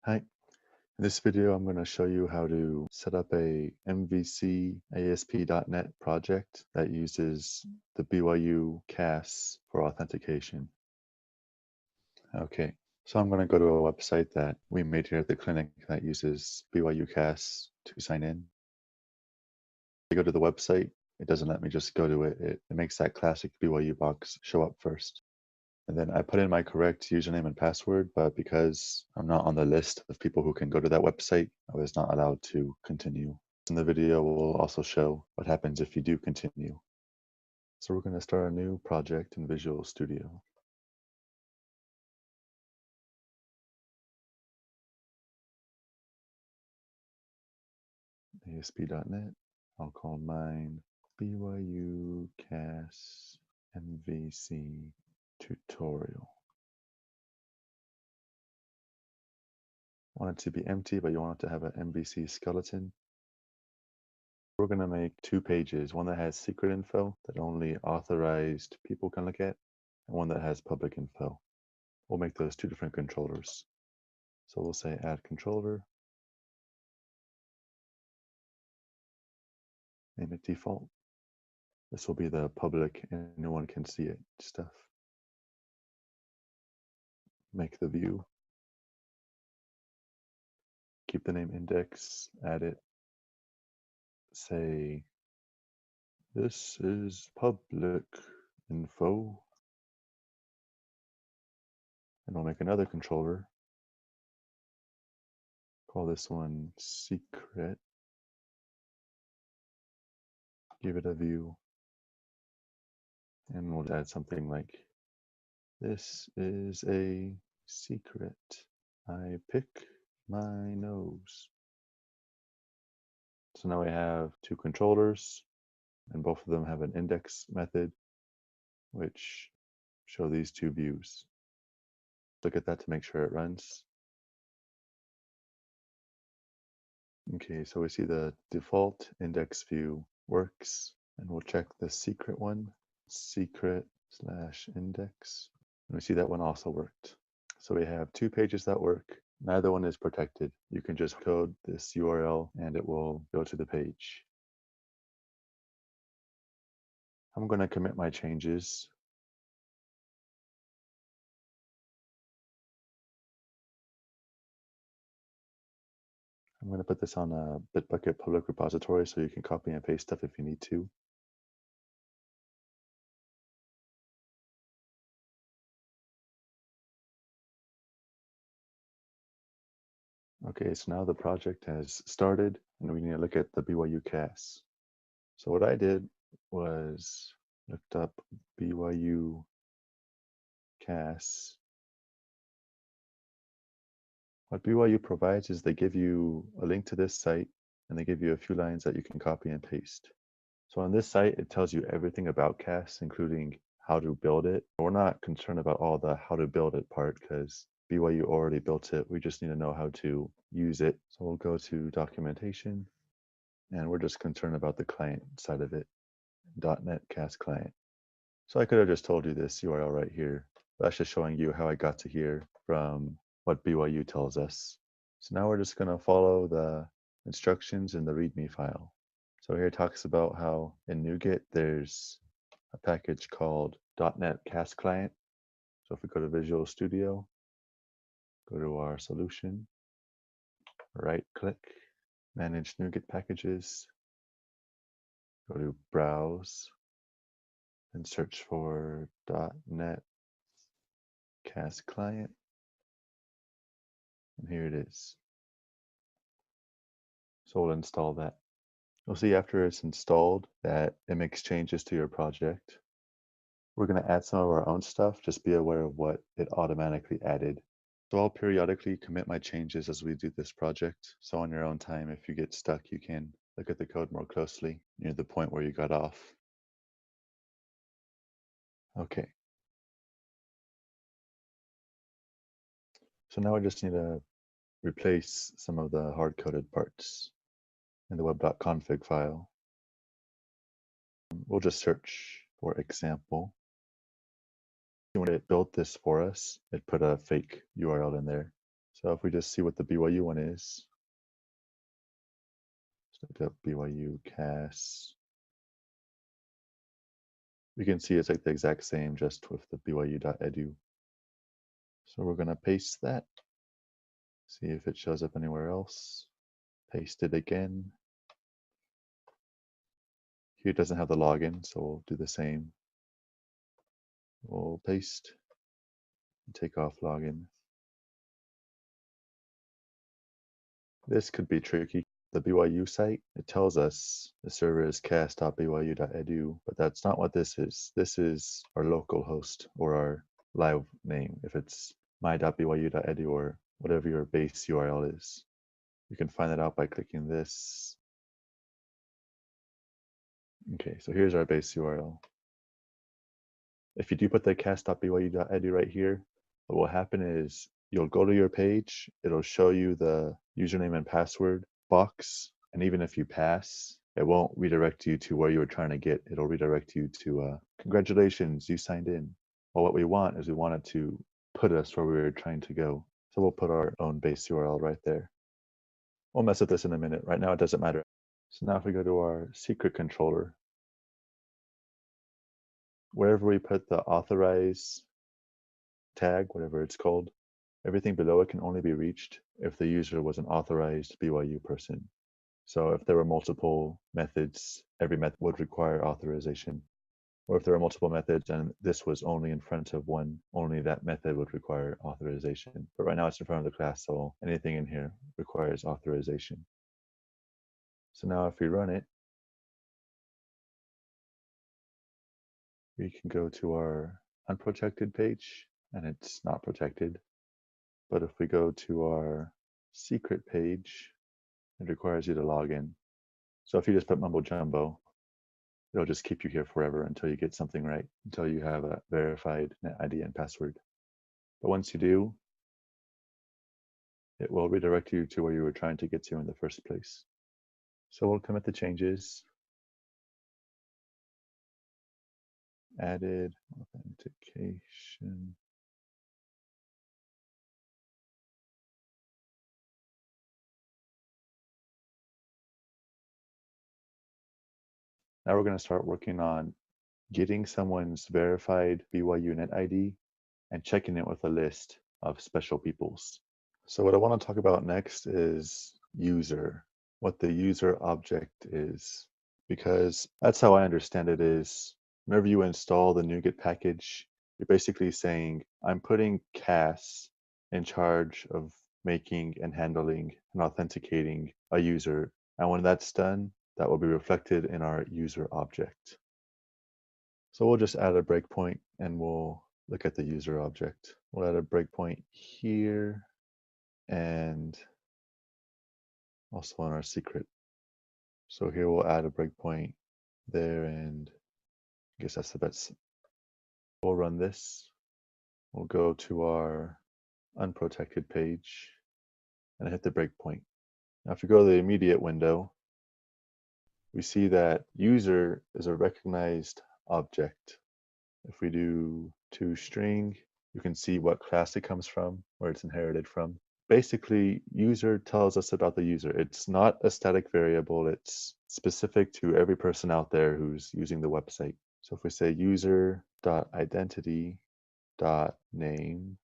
Hi, in this video I'm going to show you how to set up a MVC ASP.NET project that uses the BYU CAS for authentication. Okay, so I'm going to go to a website that we made here at the clinic that uses BYU CAS to sign in. I go to the website, it doesn't let me just go to it. It makes that classic BYU box show up first. And then I put in my correct username and password, but because I'm not on the list of people who can go to that website, I was not allowed to continue. In the video, we'll also show what happens if you do continue. So we're going to start a new project in Visual Studio. ASP.NET. I'll call mine BYU CAS MVC tutorial. Want it to be empty, but you want it to have an MVC skeleton. We're going to make 2 pages, one that has secret info that only authorized people can look at, and one that has public info. We'll make those 2 different controllers. So we'll say add controller, name it default. This will be the public and no one can see it stuff. Make the view. Keep the name index, add it. Say, this is public info. And we'll make another controller. Call this one secret. Give it a view. And we'll add something like, this is a secret. I pick my nose. So now we have 2 controllers, and both of them have an index method, which show these 2 views. Look at that to make sure it runs. Okay, so we see the default index view works, and we'll check the secret one, secret/index, and we see that one also worked. So we have 2 pages that work. Neither one is protected. You can just code this URL and it will go to the page. I'm going to commit my changes. I'm going to put this on a Bitbucket public repository so you can copy and paste stuff if you need to. Okay, so now the project has started and we need to look at the BYU CAS. So what I did was looked up BYU CAS. What BYU provides is they give you a link to this site and they give you a few lines that you can copy and paste. So on this site, it tells you everything about CAS, including how to build it. We're not concerned about all the how to build it part because BYU already built it. We just need to know how to use it. So we'll go to documentation and we're just concerned about the client side of it, .NET CAS client. So I could have just told you this URL right here. That's just showing you how I got to here from what BYU tells us. So now we're just going to follow the instructions in the README file. So here it talks about how in NuGet there's a package called .NET CAS client. So if we go to Visual Studio, go to our solution, right click, manage NuGet packages, go to browse, and search for .NET CAS client. And here it is. So we'll install that. You'll see after it's installed that it makes changes to your project. We're going to add some of our own stuff. Just be aware of what it automatically added. So I'll periodically commit my changes as we do this project. So on your own time, if you get stuck, you can look at the code more closely near the point where you got off. Okay. So now I just need to replace some of the hard-coded parts in the web.config file. We'll just search for example. When it built this for us, it put a fake URL in there. So if we just see what the BYU one is, let's look up BYU CAS. We can see it's like the exact same, just with the byu.edu. So we're going to paste that, see if it shows up anywhere else. Paste it again. Here it doesn't have the login, so we'll do the same. We'll paste and take off login. This could be tricky. The BYU site, it tells us the server is cas.byu.edu, but that's not what this is. This is our local host or our live name. If it's my.byu.edu or whatever your base URL is, you can find that out by clicking this. Okay, so here's our base URL. If you do put the cas.byu.edu right here, what will happen is you'll go to your page, it'll show you the username and password box, and even if you pass, it won't redirect you to where you were trying to get. It'll redirect you to congratulations, you signed in. Well, what we want is we want it to put us where we were trying to go. So we'll put our own base URL right there. We'll mess with this in a minute. Right now it doesn't matter. So now if we go to our secret controller, wherever we put the authorize tag, whatever it's called, everything below it can only be reached if the user was an authorized BYU person. So if there were multiple methods, every method would require authorization. Or if there were multiple methods and this was only in front of one, only that method would require authorization. But right now it's in front of the class, so anything in here requires authorization. So now if we run it, we can go to our unprotected page, and it's not protected. But if we go to our secret page, it requires you to log in. So if you just put mumbo jumbo, it'll just keep you here forever until you get something right, until you have a verified net ID and password. But once you do, it will redirect you to where you were trying to get to in the first place. So we'll commit the changes. Added authentication. Now we're going to start working on getting someone's verified BYU net ID and checking it with a list of special peoples. So what I want to talk about next is user, what the user object is, because that's how I understand it is whenever you install the NuGet package, you're basically saying, I'm putting CAS in charge of making and handling and authenticating a user. And when that's done, that will be reflected in our user object. So we'll just add a breakpoint and we'll look at the user object. We'll add a breakpoint here and also on our secret. So here we'll add a breakpoint there, and I guess that's the best. We'll run this. We'll go to our unprotected page and hit the breakpoint. Now if you go to the immediate window, we see that user is a recognized object. If we do toString, you can see what class it comes from, where it's inherited from. Basically, user tells us about the user. It's not a static variable. It's specific to every person out there who's using the website. So if we say user.identity.name,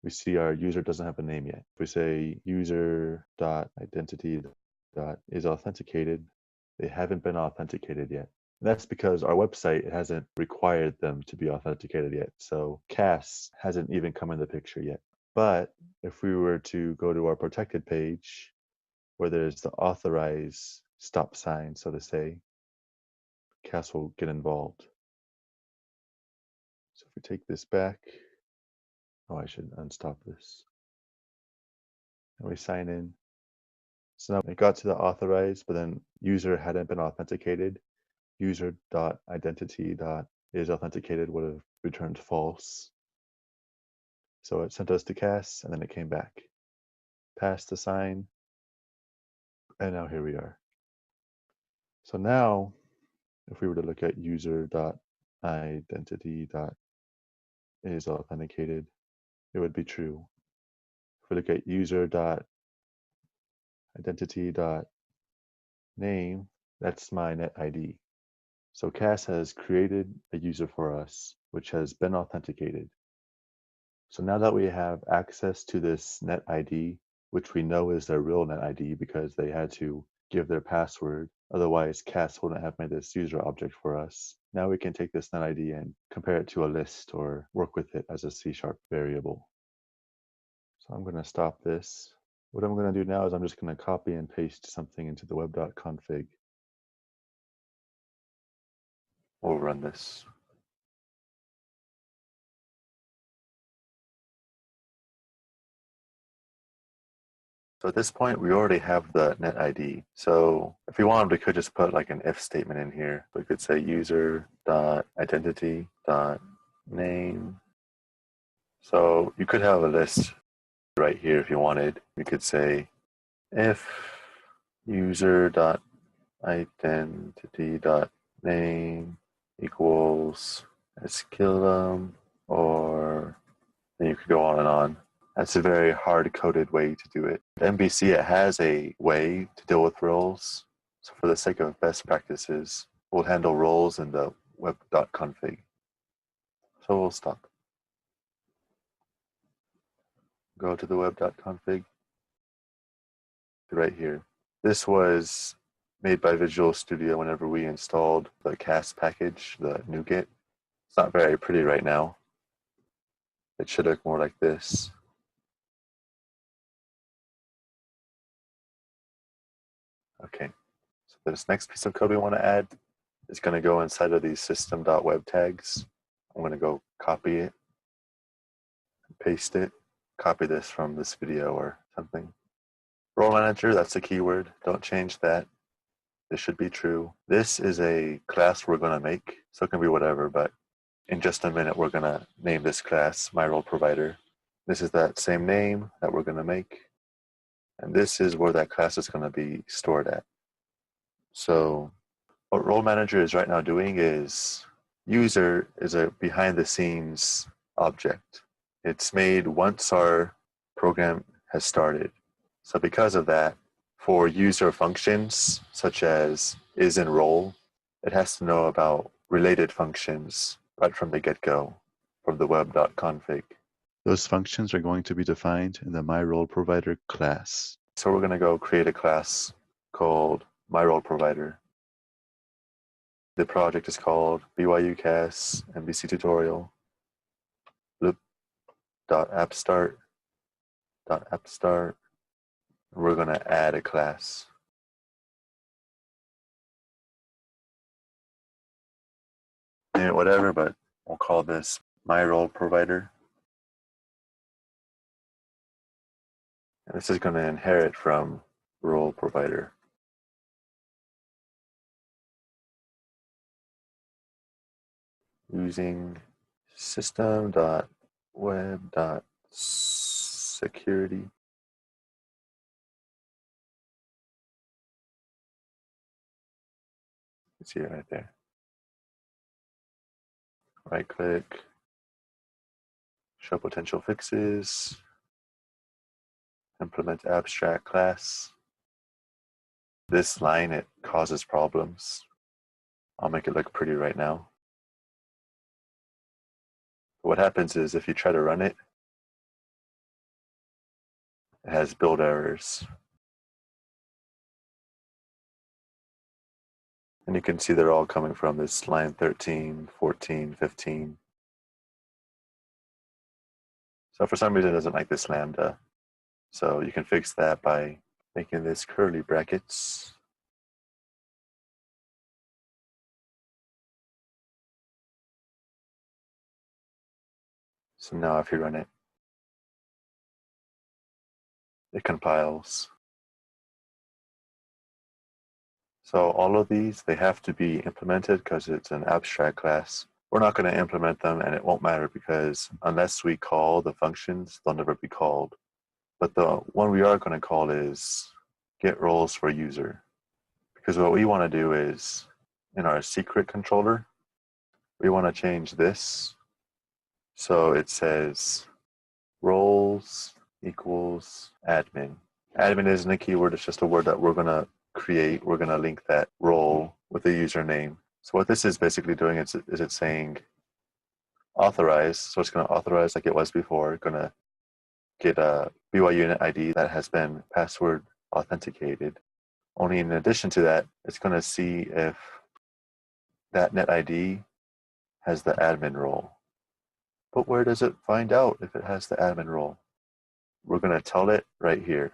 we see our user doesn't have a name yet. If we say user.identity.is authenticated, they haven't been authenticated yet. And that's because our website hasn't required them to be authenticated yet. So CAS hasn't even come in the picture yet. But if we were to go to our protected page, where there's the authorize stop sign, so to say, CAS will get involved. So if we take this back, oh, I should unstop this. And we sign in. So now it got to the authorize, but then user hadn't been authenticated. User.identity.is authenticated would have returned false. So it sent us to CAS, and then it came back. Passed the sign, and now here we are. So now, if we were to look at user.identity.is authenticated, it would be true. If we look at user.identity.name, that's my net ID. So CAS has created a user for us, which has been authenticated. So now that we have access to this net ID, which we know is their real net ID because they had to give their password, otherwise CAS wouldn't have made this user object for us. Now we can take this net ID and compare it to a list or work with it as a C# variable. So I'm going to stop this. What I'm going to do now is I'm just going to copy and paste something into the web.config. We'll run this. So at this point, we already have the net ID. So if we wanted, we could just put like an if statement in here. We could say user.identity.name. So you could have a list right here if you wanted. You could say if user.identity.name equals Esquilum, or then you could go on and on. That's a very hard-coded way to do it. MVC, it has a way to deal with roles. So for the sake of best practices, we'll handle roles in the web.config. So we'll stop. Go to the web.config. Right here. This was made by Visual Studio whenever we installed the CAS package, the NuGet. It's not very pretty right now. It should look more like this. Okay, so this next piece of code we want to add is going to go inside of these system.web tags. I'm going to go copy it, paste it, copy this from this video or something. Role manager, that's the keyword. Don't change that. This should be true. This is a class we're going to make, so it can be whatever, but in just a minute, we're going to name this class my role provider. This is that same name that we're going to make. And this is where that class is going to be stored at. So what role manager is right now doing is user is a behind the scenes object. It's made once our program has started. So because of that, for user functions such as isInRole, it has to know about related functions right from the get-go, from the web.config. Those functions are going to be defined in the myRoleProvider class. So we're going to go create a class called myRoleProvider. The project is called BYU CAS MVC tutorial loop.appstart. We're going to add a class. Name it whatever, but we'll call this myRoleProvider. And this is going to inherit from role provider. Using system.web.security. You see it right there. Right click, show potential fixes, implement abstract class. This line, it causes problems. I'll make it look pretty right now. What happens is if you try to run it, it has build errors. And you can see they're all coming from this line 13, 14, 15. So for some reason it doesn't like this lambda. So you can fix that by making this curly brackets. So now if you run it, it compiles. So all of these, they have to be implemented because it's an abstract class. We're not going to implement them, and it won't matter because unless we call the functions, they'll never be called. But the one we are going to call is get roles for user. Because what we want to do is, in our secret controller, we want to change this. So it says roles equals admin. Admin isn't a keyword, it's just a word that we're going to create. We're going to link that role with a username. So what this is basically doing is it's saying authorize. So it's going to authorize like it was before, going to get a BYU net ID that has been password authenticated. Only in addition to that, it's going to see if that net ID has the admin role. But where does it find out if it has the admin role? We're going to tell it right here.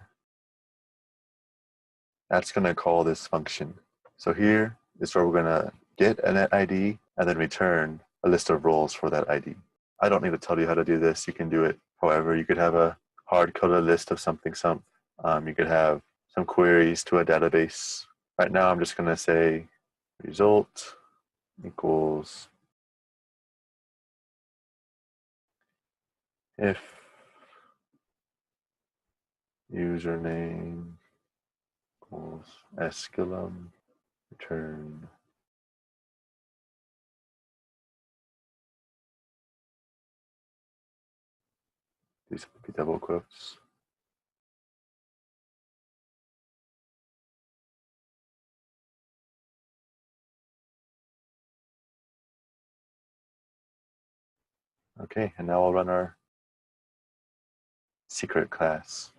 That's going to call this function. So here is where we're going to get a net ID and then return a list of roles for that ID. I don't need to tell you how to do this. You can do it however. You could have a hard-coded list of something. You could have some queries to a database. Right now, I'm just going to say result equals if username equals escalum, return these would be double quotes. Okay, and now we'll run our secret class.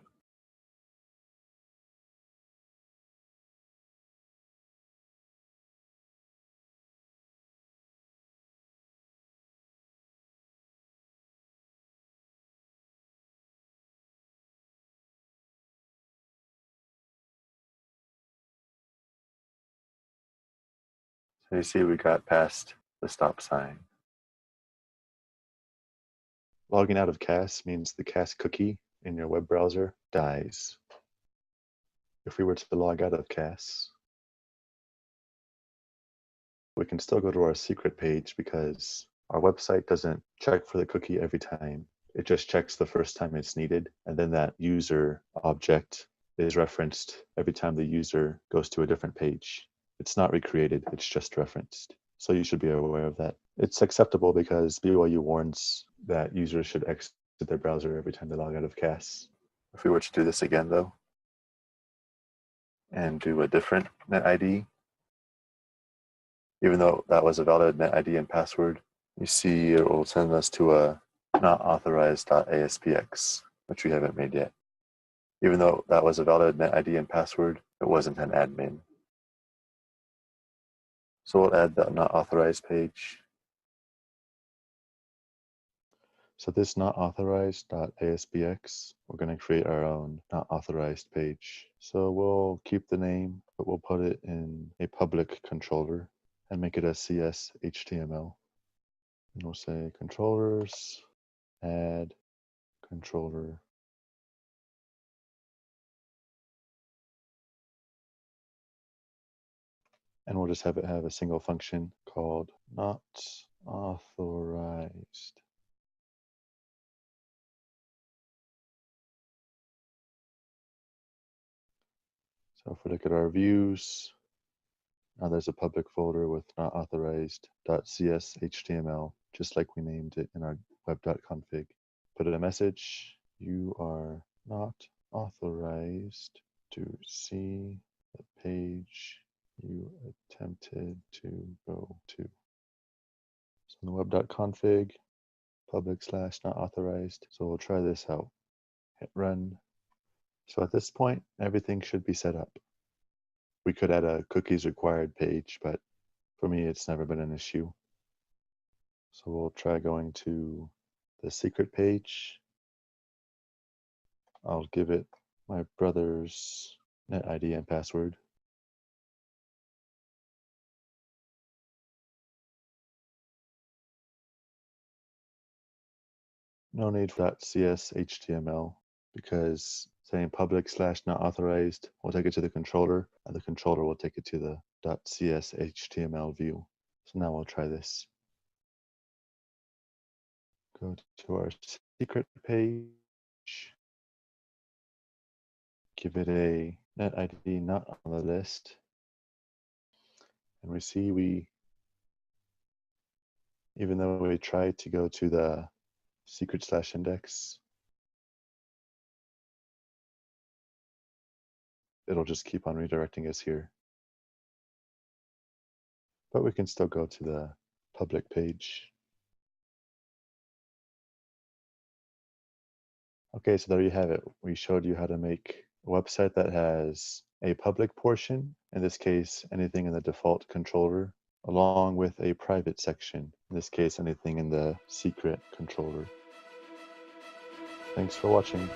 So you see we got past the stop sign. Logging out of CAS means the CAS cookie in your web browser dies. If we were to log out of CAS, we can still go to our secret page because our website doesn't check for the cookie every time. It just checks the first time it's needed, and then that user object is referenced every time the user goes to a different page. It's not recreated, it's just referenced. So you should be aware of that. It's acceptable because BYU warns that users should exit their browser every time they log out of CAS. If we were to do this again though, and do a different net ID, even though that was a valid net ID and password, you see it will send us to a not authorized.aspx, which we haven't made yet. Even though that was a valid net ID and password, it wasn't an admin. So we'll add the not authorized page. So this not authorized.aspx, we're going to create our own not authorized page. So we'll keep the name, but we'll put it in a public controller and make it a CS HTML. And we'll say controllers, add controller. And we'll just have it have a single function called not authorized. So if we look at our views, now there's a public folder with not authorized.cs HTML, just like we named it in our web.config. Put in a message, you are not authorized to see the page you attempted to go to. So in the web.config, public/not authorized. So we'll try this out. Hit run. So at this point, everything should be set up. We could add a cookies required page, but for me, it's never been an issue. So we'll try going to the secret page. I'll give it my brother's net ID and password. No need for .cs HTML because saying public/not authorized will take it to the controller, and the controller will take it to the .cs HTML view. So now we'll try this. Go to our secret page. Give it a net ID not on the list. And we see even though we tried to go to the secret/index, it'll just keep on redirecting us here. But we can still go to the public page. Okay, so there you have it. We showed you how to make a website that has a public portion, in this case, anything in the default controller, along with a private section, in this case, anything in the secret controller. Thanks for watching.